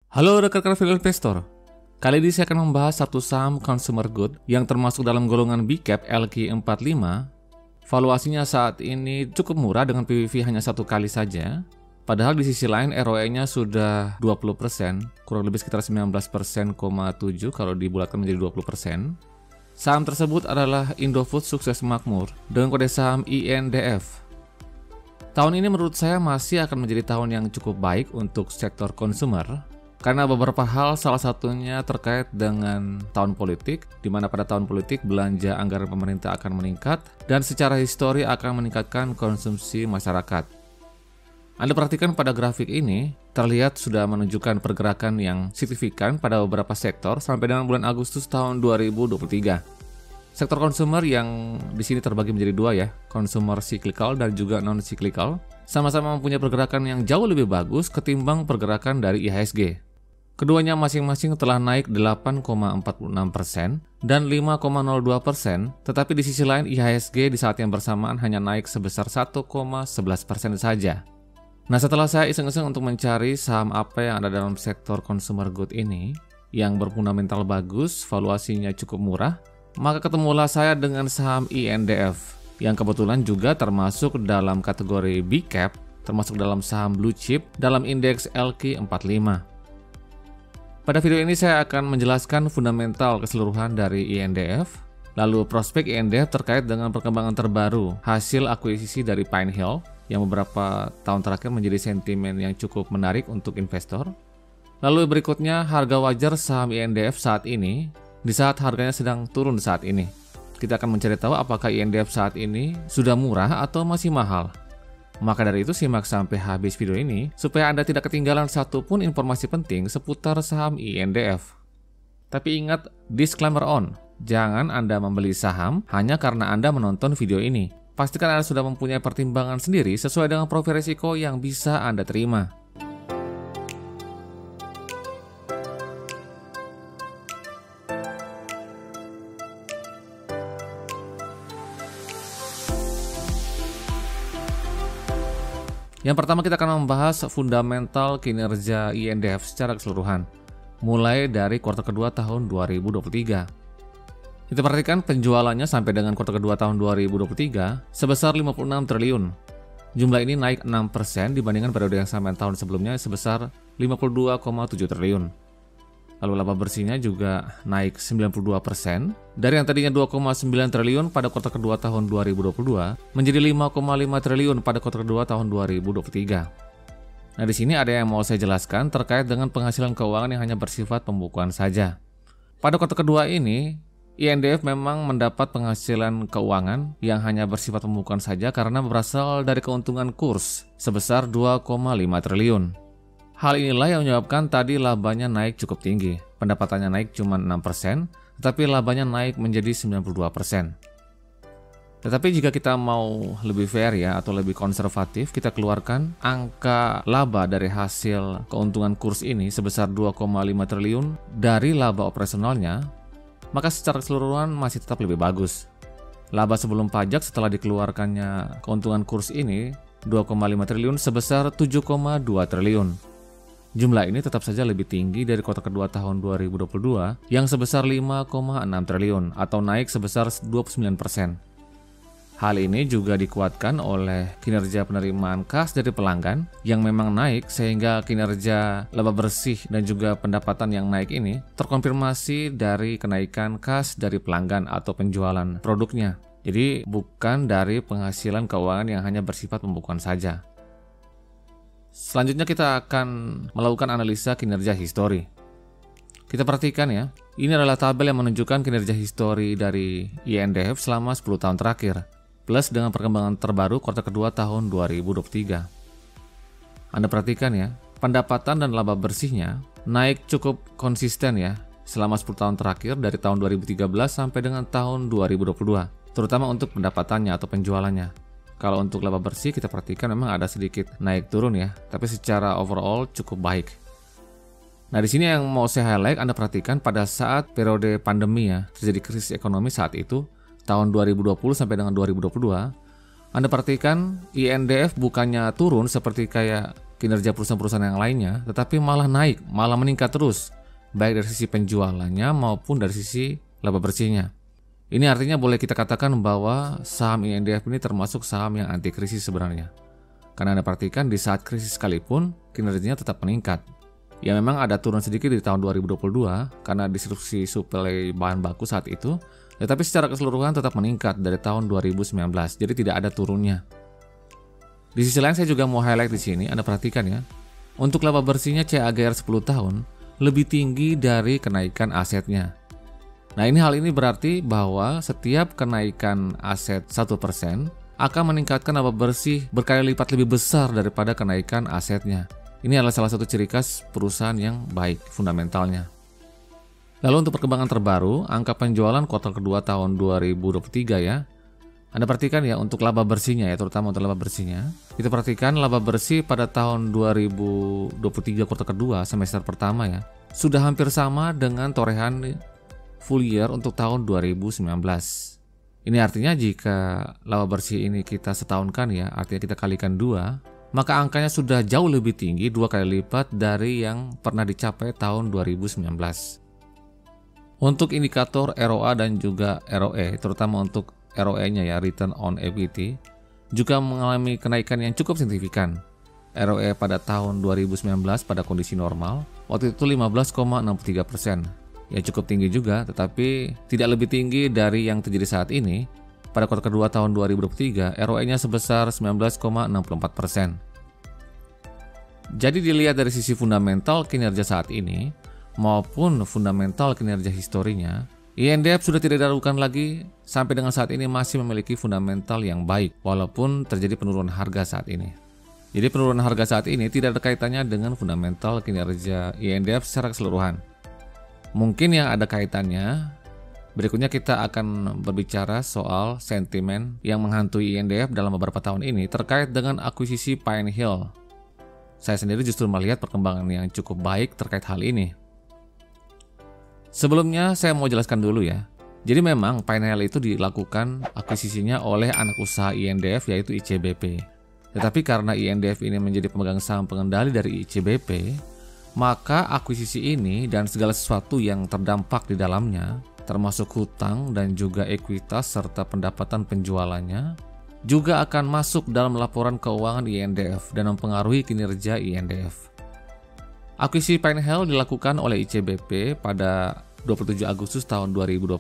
Halo rekan-rekan value investor. Kali ini saya akan membahas satu saham consumer good yang termasuk dalam golongan big cap LQ45. Valuasinya saat ini cukup murah dengan PBV hanya satu kali saja. Padahal di sisi lain ROE-nya sudah 20%, kurang lebih sekitar 19,7% kalau dibulatkan menjadi 20%. Saham tersebut adalah Indofood Sukses Makmur dengan kode saham INDF. Tahun ini menurut saya masih akan menjadi tahun yang cukup baik untuk sektor consumer. Karena beberapa hal, salah satunya terkait dengan tahun politik, di mana pada tahun politik belanja anggaran pemerintah akan meningkat dan secara histori akan meningkatkan konsumsi masyarakat. Anda perhatikan pada grafik ini, terlihat sudah menunjukkan pergerakan yang signifikan pada beberapa sektor sampai dengan bulan Agustus tahun 2023. Sektor consumer yang di sini terbagi menjadi dua ya, consumer cyclical dan juga non-cyclical, sama-sama mempunyai pergerakan yang jauh lebih bagus ketimbang pergerakan dari IHSG. Keduanya masing-masing telah naik 8,46% dan 5,02%, tetapi di sisi lain IHSG di saat yang bersamaan hanya naik sebesar 1,11% saja. Nah, setelah saya iseng-iseng untuk mencari saham apa yang ada dalam sektor consumer good ini, yang berfundamental bagus, valuasinya cukup murah, maka ketemulah saya dengan saham INDF, yang kebetulan juga termasuk dalam kategori big cap, termasuk dalam saham blue chip dalam indeks LQ45. Pada video ini saya akan menjelaskan fundamental keseluruhan dari INDF, lalu prospek INDF terkait dengan perkembangan terbaru hasil akuisisi dari Pinehill yang beberapa tahun terakhir menjadi sentimen yang cukup menarik untuk investor. Lalu berikutnya harga wajar saham INDF saat ini, di saat harganya sedang turun saat ini. Kita akan mencari tahu apakah INDF saat ini sudah murah atau masih mahal. Maka dari itu simak sampai habis video ini supaya Anda tidak ketinggalan satupun informasi penting seputar saham INDF. Tapi ingat, disclaimer on, jangan Anda membeli saham hanya karena Anda menonton video ini. Pastikan Anda sudah mempunyai pertimbangan sendiri sesuai dengan profil risiko yang bisa Anda terima. Yang pertama kita akan membahas fundamental kinerja INDF secara keseluruhan, mulai dari kuartal kedua tahun 2023. Kita perhatikan penjualannya sampai dengan kuartal kedua tahun 2023 sebesar 56 triliun. Jumlah ini naik 6% dibandingkan periode yang sama tahun sebelumnya sebesar 52,7 triliun. Lalu laba bersihnya juga naik 92%, dari yang tadinya 2,9 triliun pada kuartal kedua tahun 2022 menjadi 5,5 triliun pada kuartal kedua tahun 2023. Nah, di sini ada yang mau saya jelaskan terkait dengan penghasilan keuangan yang hanya bersifat pembukuan saja. Pada kuartal kedua ini, INDF memang mendapat penghasilan keuangan yang hanya bersifat pembukuan saja karena berasal dari keuntungan kurs sebesar 2,5 triliun. Hal inilah yang menyebabkan tadi labanya naik cukup tinggi. Pendapatannya naik cuma 6%, tetapi labanya naik menjadi 92%. Tetapi jika kita mau lebih fair ya, atau lebih konservatif, kita keluarkan angka laba dari hasil keuntungan kurs ini sebesar 2,5 triliun dari laba operasionalnya, maka secara keseluruhan masih tetap lebih bagus. Laba sebelum pajak setelah dikeluarkannya keuntungan kurs ini 2,5 triliun sebesar 7,2 triliun. Jumlah ini tetap saja lebih tinggi dari kuartal kedua tahun 2022 yang sebesar 5,6 triliun atau naik sebesar 29%. Hal ini juga dikuatkan oleh kinerja penerimaan kas dari pelanggan yang memang naik sehingga kinerja laba bersih dan juga pendapatan yang naik ini terkonfirmasi dari kenaikan kas dari pelanggan atau penjualan produknya. Jadi bukan dari penghasilan keuangan yang hanya bersifat pembukuan saja. Selanjutnya kita akan melakukan analisa kinerja histori. Kita perhatikan ya, ini adalah tabel yang menunjukkan kinerja histori dari INDF selama 10 tahun terakhir, plus dengan perkembangan terbaru kuartal kedua tahun 2023. Anda perhatikan ya, pendapatan dan laba bersihnya naik cukup konsisten ya, selama 10 tahun terakhir dari tahun 2013 sampai dengan tahun 2022, terutama untuk pendapatannya atau penjualannya. Kalau untuk laba bersih kita perhatikan memang ada sedikit naik turun ya, tapi secara overall cukup baik. Nah, di sini yang mau saya highlight, Anda perhatikan pada saat periode pandemi ya, terjadi krisis ekonomi saat itu, tahun 2020 sampai dengan 2022, Anda perhatikan INDF bukannya turun seperti kayak kinerja perusahaan-perusahaan yang lainnya, tetapi malah naik, malah meningkat terus, baik dari sisi penjualannya maupun dari sisi laba bersihnya. Ini artinya boleh kita katakan bahwa saham INDF ini termasuk saham yang anti krisis sebenarnya. Karena Anda perhatikan di saat krisis sekalipun, kinerjanya tetap meningkat. Ya memang ada turun sedikit di tahun 2022 karena disrupsi suplai bahan baku saat itu, tetapi secara keseluruhan tetap meningkat dari tahun 2019, jadi tidak ada turunnya. Di sisi lain saya juga mau highlight di sini, Anda perhatikan ya. Untuk laba bersihnya CAGR 10 tahun lebih tinggi dari kenaikan asetnya. Nah, hal ini berarti bahwa setiap kenaikan aset 1% akan meningkatkan laba bersih berkali lipat lebih besar daripada kenaikan asetnya. Ini adalah salah satu ciri khas perusahaan yang baik fundamentalnya. Lalu untuk perkembangan terbaru, angka penjualan kuartal kedua tahun 2023 ya. Anda perhatikan ya untuk laba bersihnya ya, terutama untuk laba bersihnya. Kita perhatikan laba bersih pada tahun 2023 kuartal kedua semester pertama ya, sudah hampir sama dengan torehan full year untuk tahun 2019. Ini artinya jika laba bersih ini kita setahunkan ya, artinya kita kalikan 2, maka angkanya sudah jauh lebih tinggi, 2 kali lipat dari yang pernah dicapai tahun 2019. Untuk indikator ROA dan juga ROE, terutama untuk ROE-nya ya, Return on Equity, juga mengalami kenaikan yang cukup signifikan. ROE pada tahun 2019 pada kondisi normal, waktu itu 15,63%. Ya cukup tinggi juga, tetapi tidak lebih tinggi dari yang terjadi saat ini. Pada kuartal kedua tahun 2023, ROE-nya sebesar 19,64%. Jadi dilihat dari sisi fundamental kinerja saat ini, maupun fundamental kinerja historinya, INDF sudah tidak diragukan lagi, sampai dengan saat ini masih memiliki fundamental yang baik, walaupun terjadi penurunan harga saat ini. Jadi penurunan harga saat ini tidak ada kaitannya dengan fundamental kinerja INDF secara keseluruhan. Mungkin yang ada kaitannya, berikutnya kita akan berbicara soal sentimen yang menghantui INDF dalam beberapa tahun ini terkait dengan akuisisi Pine Hill. Saya sendiri justru melihat perkembangan yang cukup baik terkait hal ini. Sebelumnya saya mau jelaskan dulu ya. Jadi memang Pine Hill itu dilakukan akuisisinya oleh anak usaha INDF yaitu ICBP. Tetapi karena INDF ini menjadi pemegang saham pengendali dari ICBP, maka akuisisi ini dan segala sesuatu yang terdampak di dalamnya, termasuk hutang dan juga ekuitas serta pendapatan penjualannya, juga akan masuk dalam laporan keuangan INDF dan mempengaruhi kinerja INDF. Akuisisi Pine Hill dilakukan oleh ICBP pada 27 Agustus tahun 2020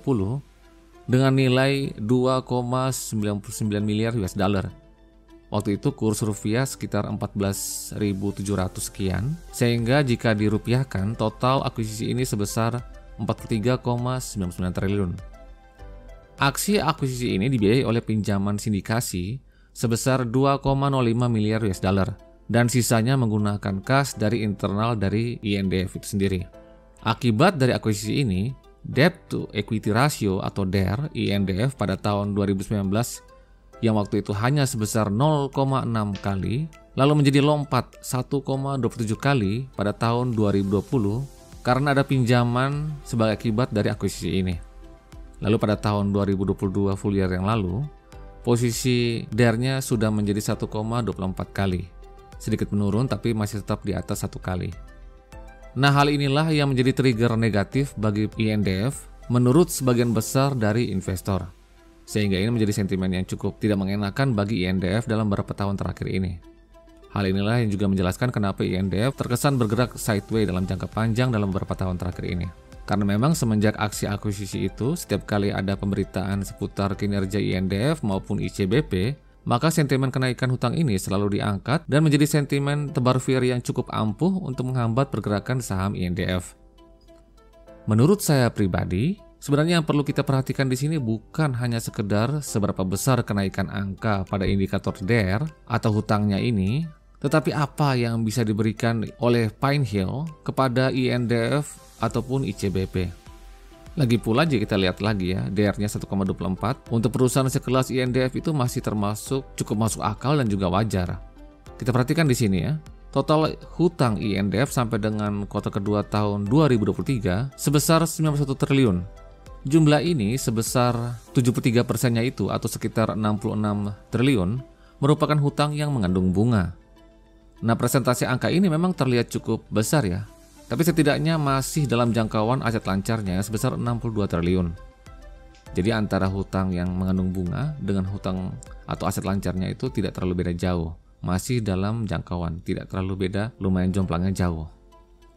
dengan nilai 2,99 miliar US dollar. Waktu itu kurs rupiah sekitar 14.700 sekian, sehingga jika dirupiahkan total akuisisi ini sebesar 43,99 triliun. Aksi akuisisi ini dibiayai oleh pinjaman sindikasi sebesar 2,05 miliar US dollar dan sisanya menggunakan kas dari internal dari INDF itu sendiri. Akibat dari akuisisi ini, debt to equity ratio atau DER INDF pada tahun 2019 yang waktu itu hanya sebesar 0,6 kali, lalu menjadi lompat 1,27 kali pada tahun 2020 karena ada pinjaman sebagai akibat dari akuisisi ini. Lalu pada tahun 2022 full year yang lalu, posisi DER-nya sudah menjadi 1,24 kali. Sedikit menurun tapi masih tetap di atas 1 kali. Nah, hal inilah yang menjadi trigger negatif bagi INDF menurut sebagian besar dari investor. Sehingga ini menjadi sentimen yang cukup tidak mengenakan bagi INDF dalam beberapa tahun terakhir ini. Hal inilah yang juga menjelaskan kenapa INDF terkesan bergerak sideways dalam jangka panjang dalam beberapa tahun terakhir ini. Karena memang semenjak aksi akuisisi itu, setiap kali ada pemberitaan seputar kinerja INDF maupun ICBP, maka sentimen kenaikan hutang ini selalu diangkat dan menjadi sentimen tebar fear yang cukup ampuh untuk menghambat pergerakan saham INDF. Menurut saya pribadi, sebenarnya yang perlu kita perhatikan di sini bukan hanya sekedar seberapa besar kenaikan angka pada indikator DER atau hutangnya ini, tetapi apa yang bisa diberikan oleh Pine Hill kepada INDF ataupun ICBP. Lagi pula jika kita lihat lagi ya, DER-nya 1,24 untuk perusahaan sekelas INDF itu masih termasuk cukup masuk akal dan juga wajar. Kita perhatikan di sini ya. Total hutang INDF sampai dengan kuartal kedua tahun 2023 sebesar 91 triliun. Jumlah ini sebesar 73%-nya itu atau sekitar 66 triliun merupakan hutang yang mengandung bunga. Nah, presentasi angka ini memang terlihat cukup besar ya, tapi setidaknya masih dalam jangkauan aset lancarnya sebesar 62 triliun. Jadi antara hutang yang mengandung bunga dengan hutang atau aset lancarnya itu tidak terlalu beda jauh. Masih dalam jangkauan, tidak terlalu beda, lumayan jomplangnya jauh.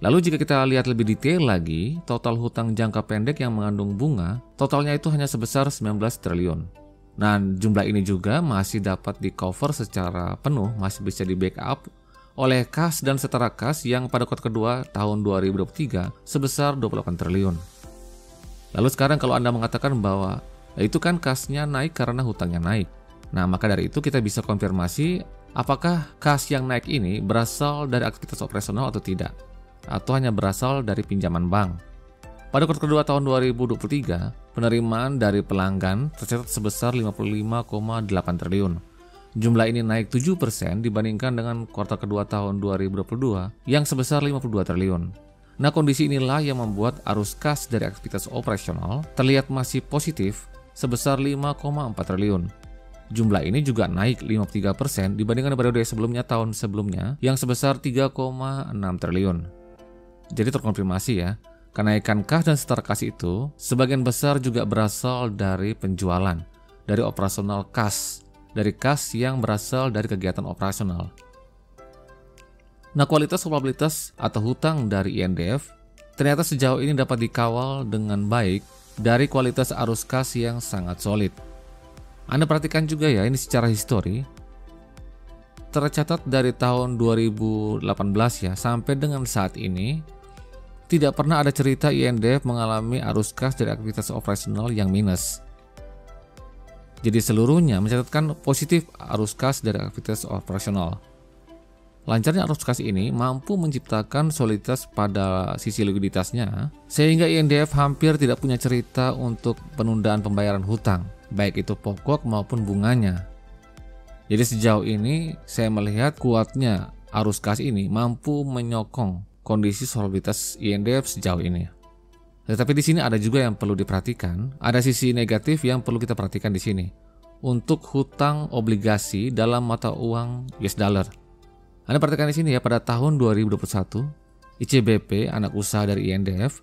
Lalu jika kita lihat lebih detail lagi, total hutang jangka pendek yang mengandung bunga, totalnya itu hanya sebesar 19 triliun. Nah, jumlah ini juga masih dapat di cover secara penuh, masih bisa di backup oleh kas dan setara kas yang pada kuartal kedua tahun 2023 sebesar 28 triliun. Lalu sekarang kalau Anda mengatakan bahwa itu kan kasnya naik karena hutangnya naik. Nah, maka dari itu kita bisa konfirmasi apakah kas yang naik ini berasal dari aktivitas operasional atau tidak, atau hanya berasal dari pinjaman bank. Pada kuartal kedua tahun 2023, penerimaan dari pelanggan tercatat sebesar 55,8 triliun. Jumlah ini naik 7% dibandingkan dengan kuartal kedua tahun 2022 yang sebesar 52 triliun. Nah, kondisi inilah yang membuat arus kas dari aktivitas operasional terlihat masih positif sebesar 5,4 triliun. Jumlah ini juga naik 53% dibandingkan periode sebelumnya tahun sebelumnya yang sebesar 3,6 triliun. Jadi terkonfirmasi ya, kenaikan kas dan setara kas itu sebagian besar juga berasal dari penjualan, dari operasional kas, dari kas yang berasal dari kegiatan operasional. Nah, kualitas probabilitas atau hutang dari INDF ternyata sejauh ini dapat dikawal dengan baik dari kualitas arus kas yang sangat solid. Anda perhatikan juga ya, ini secara histori tercatat dari tahun 2018 ya sampai dengan saat ini tidak pernah ada cerita INDF mengalami arus kas dari aktivitas operasional yang minus. Jadi seluruhnya mencatatkan positif arus kas dari aktivitas operasional. Lancarnya arus kas ini mampu menciptakan soliditas pada sisi likuiditasnya, sehingga INDF hampir tidak punya cerita untuk penundaan pembayaran hutang, baik itu pokok maupun bunganya. Jadi sejauh ini saya melihat kuatnya arus kas ini mampu menyokong kondisi soliditas INDF sejauh ini. Tetapi di sini ada juga yang perlu diperhatikan, ada sisi negatif yang perlu kita perhatikan di sini. Untuk hutang obligasi dalam mata uang US dollar. Anda perhatikan di sini ya, pada tahun 2021, ICBP, anak usaha dari INDF,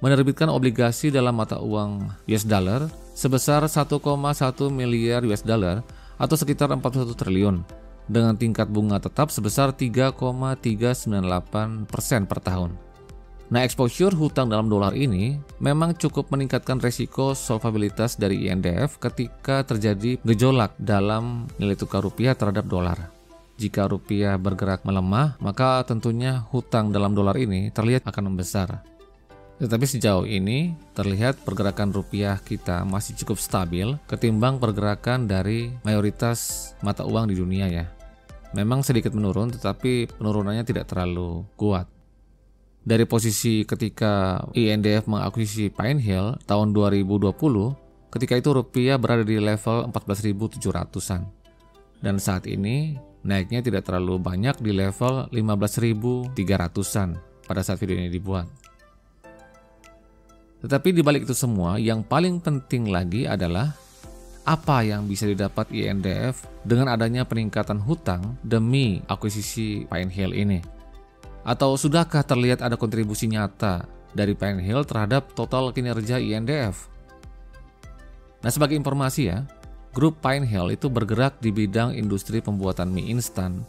menerbitkan obligasi dalam mata uang US dollar sebesar 1,1 miliar US dollar atau sekitar 41 triliun dengan tingkat bunga tetap sebesar 3,398% per tahun. Nah, exposure hutang dalam dolar ini memang cukup meningkatkan resiko solvabilitas dari INDF ketika terjadi gejolak dalam nilai tukar rupiah terhadap dolar. Jika rupiah bergerak melemah, maka tentunya hutang dalam dolar ini terlihat akan membesar. Tetapi sejauh ini terlihat pergerakan rupiah kita masih cukup stabil ketimbang pergerakan dari mayoritas mata uang di dunia ya. Memang sedikit menurun, tetapi penurunannya tidak terlalu kuat. Dari posisi ketika INDF mengakuisisi Pine Hill tahun 2020, ketika itu rupiah berada di level 14.700-an. Dan saat ini naiknya tidak terlalu banyak di level 15.300-an pada saat video ini dibuat. Tetapi di balik itu semua, yang paling penting lagi adalah apa yang bisa didapat INDF dengan adanya peningkatan hutang demi akuisisi Pine Hill ini. Atau sudahkah terlihat ada kontribusi nyata dari Pine Hill terhadap total kinerja INDF? Nah, sebagai informasi ya, grup Pine Hill itu bergerak di bidang industri pembuatan mie instan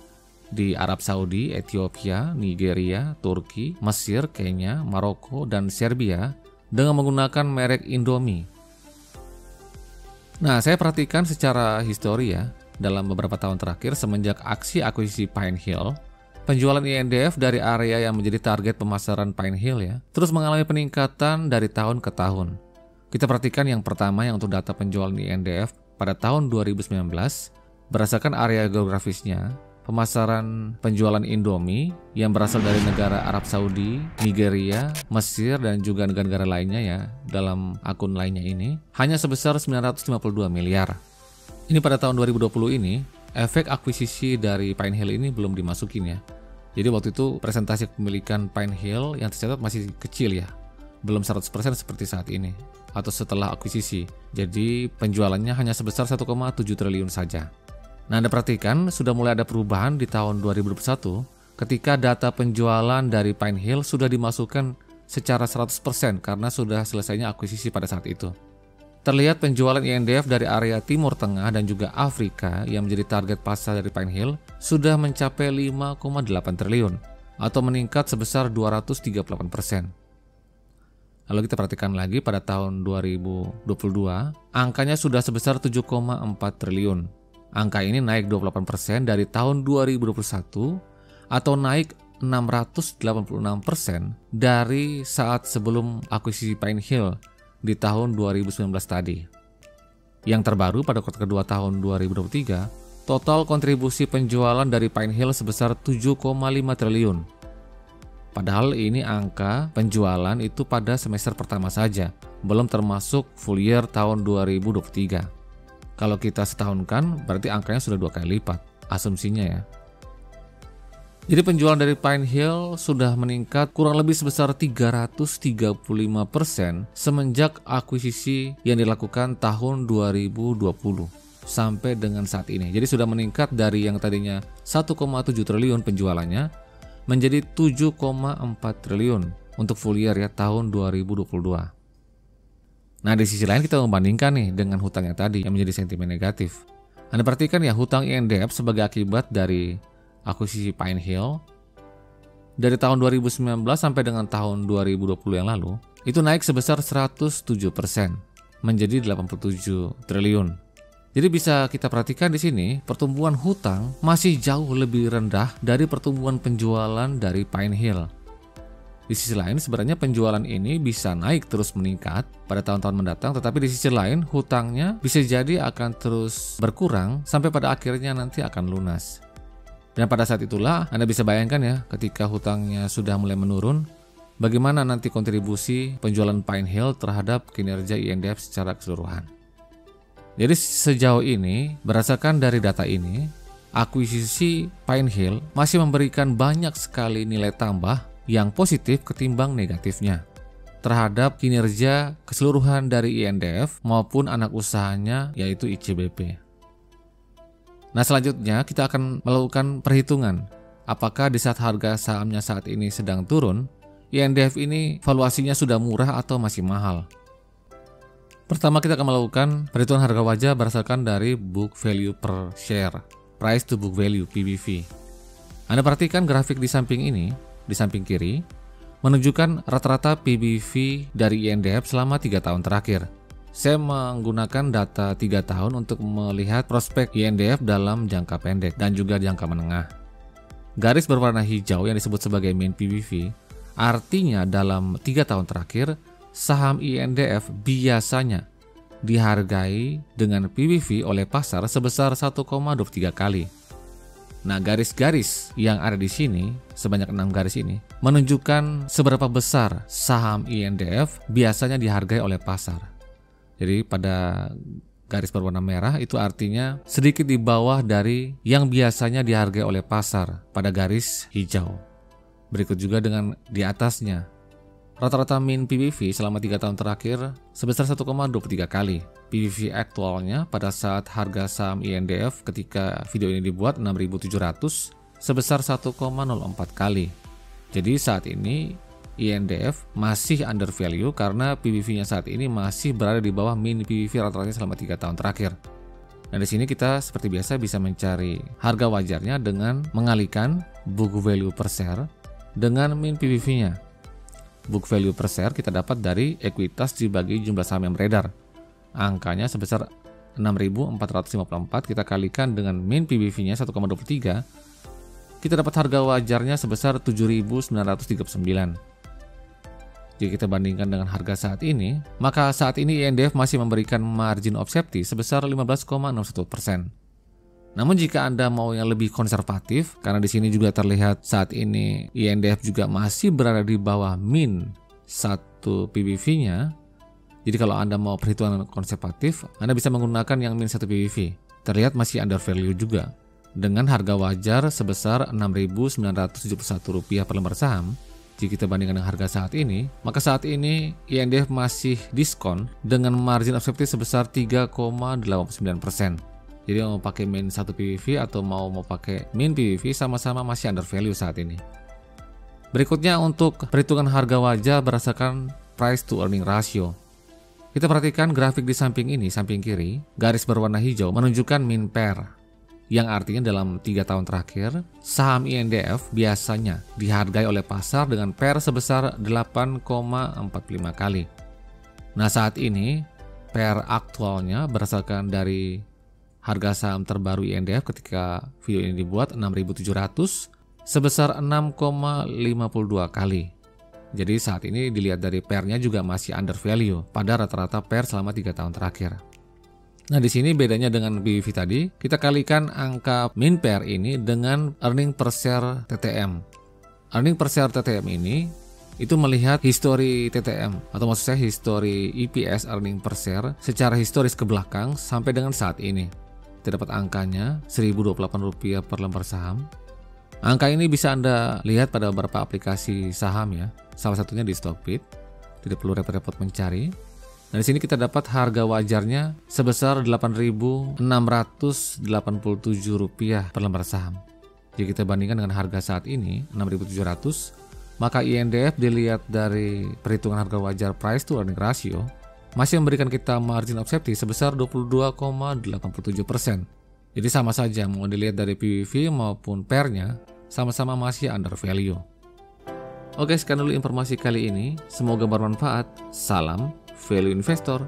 di Arab Saudi, Ethiopia, Nigeria, Turki, Mesir, Kenya, Maroko, dan Serbia dengan menggunakan merek Indomie. Nah, saya perhatikan secara histori ya, dalam beberapa tahun terakhir semenjak aksi akuisisi Pine Hill, penjualan INDF dari area yang menjadi target pemasaran Pine Hill ya, terus mengalami peningkatan dari tahun ke tahun. Kita perhatikan yang pertama yang untuk data penjualan INDF pada tahun 2019, berdasarkan area geografisnya, pemasaran penjualan Indomie yang berasal dari negara Arab Saudi, Nigeria, Mesir, dan juga negara-negara lainnya ya, dalam akun lainnya ini, hanya sebesar 952 miliar. Ini pada tahun 2020 ini, efek akuisisi dari Pine Hill ini belum dimasukin ya. Jadi waktu itu presentasi kepemilikan Pine Hill yang tercatat masih kecil ya. Belum 100% seperti saat ini atau setelah akuisisi. Jadi penjualannya hanya sebesar 1,7 triliun saja. Nah, Anda perhatikan sudah mulai ada perubahan di tahun 2021 ketika data penjualan dari Pine Hill sudah dimasukkan secara 100% karena sudah selesainya akuisisi pada saat itu. Terlihat penjualan INDF dari area Timur Tengah dan juga Afrika yang menjadi target pasar dari Pine Hill sudah mencapai 5,8 triliun atau meningkat sebesar 238%. Lalu kita perhatikan lagi pada tahun 2022, angkanya sudah sebesar 7,4 triliun. Angka ini naik 28% dari tahun 2021 atau naik 686% dari saat sebelum akuisisi Pine Hill di tahun 2019 tadi. Yang terbaru pada kuartal kedua tahun 2023, total kontribusi penjualan dari Pine Hill sebesar 7,5 triliun. Padahal ini angka penjualan itu pada semester pertama saja, belum termasuk full year tahun 2023. Kalau kita setahunkan, berarti angkanya sudah 2 kali lipat, asumsinya ya. Jadi penjualan dari Pine Hill sudah meningkat kurang lebih sebesar 335% semenjak akuisisi yang dilakukan tahun 2020 sampai dengan saat ini. Jadi sudah meningkat dari yang tadinya 1,7 triliun penjualannya menjadi 7,4 triliun untuk full year ya tahun 2022. Nah, di sisi lain kita membandingkan nih dengan hutangnya tadi yang menjadi sentimen negatif. Anda perhatikan ya, hutang INDF sebagai akibat dari akuisisi Pine Hill dari tahun 2019 sampai dengan tahun 2020 yang lalu itu naik sebesar 107% menjadi 87 triliun. Jadi bisa kita perhatikan di sini pertumbuhan hutang masih jauh lebih rendah dari pertumbuhan penjualan dari Pine Hill. Di sisi lain sebenarnya penjualan ini bisa naik terus meningkat pada tahun-tahun mendatang, tetapi di sisi lain hutangnya bisa jadi akan terus berkurang sampai pada akhirnya nanti akan lunas. Dan pada saat itulah Anda bisa bayangkan ya, ketika hutangnya sudah mulai menurun, bagaimana nanti kontribusi penjualan Pine Hill terhadap kinerja INDF secara keseluruhan. Jadi sejauh ini berdasarkan dari data ini, akuisisi Pine Hill masih memberikan banyak sekali nilai tambah yang positif ketimbang negatifnya terhadap kinerja keseluruhan dari INDF maupun anak usahanya yaitu ICBP. Nah, selanjutnya kita akan melakukan perhitungan apakah di saat harga sahamnya saat ini sedang turun, INDF ini valuasinya sudah murah atau masih mahal. Pertama kita akan melakukan perhitungan harga wajar berdasarkan dari book value per share, price to book value PBV. Anda perhatikan grafik di samping ini. Di samping kiri, menunjukkan rata-rata PBV dari INDF selama 3 tahun terakhir. Saya menggunakan data 3 tahun untuk melihat prospek INDF dalam jangka pendek dan juga jangka menengah. Garis berwarna hijau yang disebut sebagai mean PBV, artinya dalam 3 tahun terakhir, saham INDF biasanya dihargai dengan PBV oleh pasar sebesar 1,23 kali. Nah, garis-garis yang ada di sini, sebanyak 6 garis ini, menunjukkan seberapa besar saham INDF biasanya dihargai oleh pasar. Jadi pada garis berwarna merah itu artinya sedikit di bawah dari yang biasanya dihargai oleh pasar pada garis hijau. Berikut juga dengan di atasnya. Rata-rata mean PBV selama 3 tahun terakhir sebesar 1,23 kali. PBV aktualnya pada saat harga saham INDF ketika video ini dibuat 6.700 sebesar 1,04 kali. Jadi saat ini INDF masih under value karena PBV-nya saat ini masih berada di bawah mean PBV rata-rata selama 3 tahun terakhir. Nah, di sini kita seperti biasa bisa mencari harga wajarnya dengan mengalihkan book value per share dengan mean PBV-nya. Book value per share kita dapat dari ekuitas dibagi jumlah saham yang beredar. Angkanya sebesar 6.454 kita kalikan dengan mean PBV-nya 1,23, kita dapat harga wajarnya sebesar 7.939. Jika kita bandingkan dengan harga saat ini, maka saat ini INDF masih memberikan margin of safety sebesar 15,61%. Namun jika Anda mau yang lebih konservatif, karena di sini juga terlihat saat ini INDF juga masih berada di bawah mean 1 PBV-nya. Jadi kalau Anda mau perhitungan konservatif, Anda bisa menggunakan yang mean 1 PBV. Terlihat masih under value juga. Dengan harga wajar sebesar Rp6.971 per lembar saham, jika kita bandingkan dengan harga saat ini, maka saat ini INDF masih diskon dengan margin of safety sebesar 3,89%. Jadi mau pakai min 1 PBV atau mau pakai min PBV sama-sama masih under value saat ini. Berikutnya untuk perhitungan harga wajar berdasarkan price to earning ratio. Kita perhatikan grafik di samping ini, samping kiri, garis berwarna hijau menunjukkan min pair, yang artinya dalam 3 tahun terakhir, saham INDF biasanya dihargai oleh pasar dengan pair sebesar 8,45 kali. Nah saat ini, pair aktualnya berdasarkan dari harga saham terbaru INDF ketika video ini dibuat 6.700 sebesar 6,52 kali. Jadi saat ini dilihat dari pairnya juga masih under value pada rata-rata pair selama 3 tahun terakhir. Nah di sini bedanya dengan PBV tadi, kita kalikan angka min pair ini dengan earning per share TTM. Earning per share TTM ini itu melihat histori TTM atau maksud saya histori EPS earning per share secara historis ke belakang sampai dengan saat ini. Kita dapat angkanya Rp1.028 per lembar saham. Angka ini bisa Anda lihat pada beberapa aplikasi saham ya, salah satunya di Stockbit. Tidak perlu repot-repot mencari. Nah di sini kita dapat harga wajarnya sebesar Rp8.687 per lembar saham. Jika kita bandingkan dengan harga saat ini 6.700, maka INDF dilihat dari perhitungan harga wajar price to earning ratio masih memberikan kita margin of safety sebesar 22,87%. Jadi sama saja mau dilihat dari PBV maupun pairnya sama-sama masih under value. Oke, sekian dulu informasi kali ini. Semoga bermanfaat. Salam Value Investor.